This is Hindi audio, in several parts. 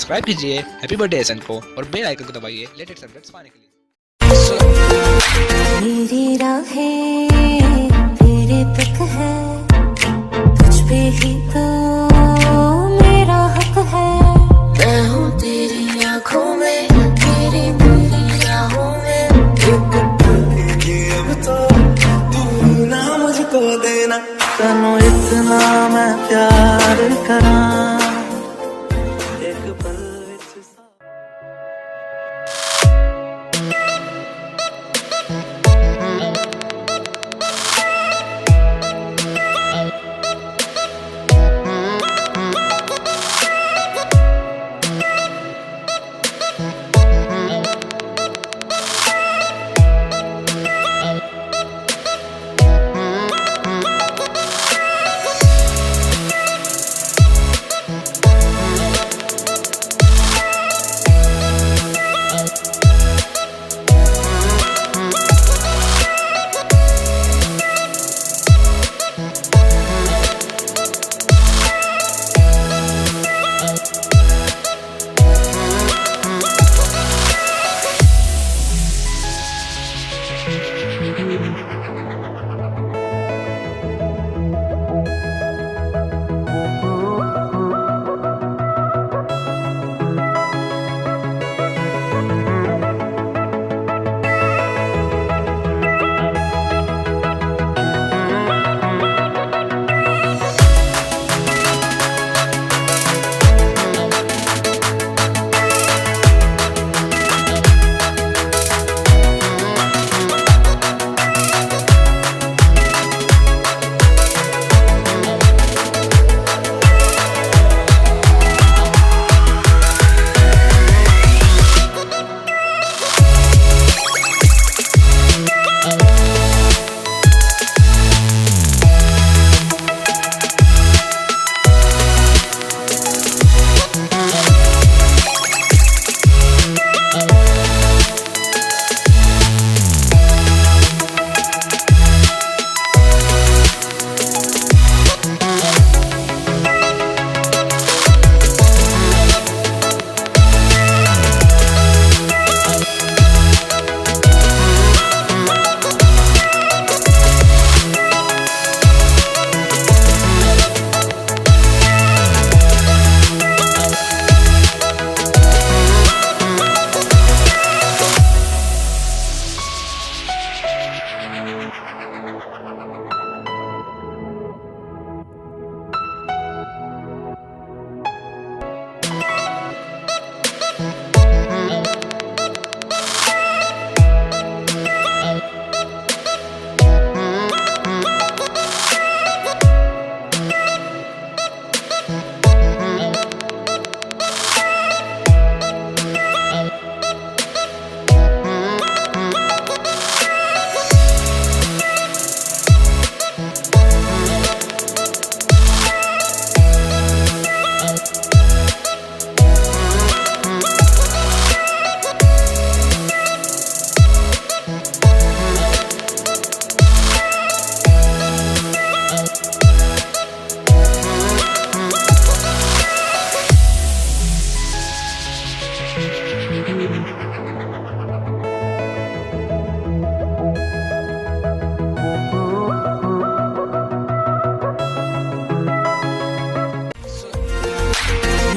सब्सक्राइब कीजिए हैप्पी बर्थडे एहसन को और बेल आइकन को दबाइए लेटेस्ट अपडेट्स पाने के लिए। मेरी राहें तेरे तक है, तुझ पे ही तो मेरा हक है। मैं हूँ तेरी आँखों में, तेरी मेरी राहों में। अब तो तू ना मुझको देना, तनो इतना मैं प्यार करा। एक पल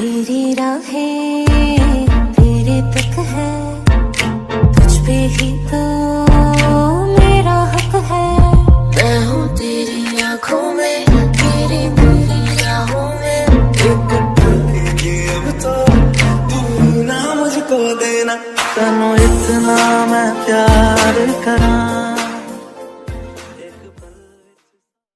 मेरी राहें तेरे तक है, तुझ पे ही तो मेरा हक है। मैं हूँ तेरी आँखों में, तेरी मेरी राहों में। अब तो तू ना मुझको देना, तनो इतना मैं प्यार करा।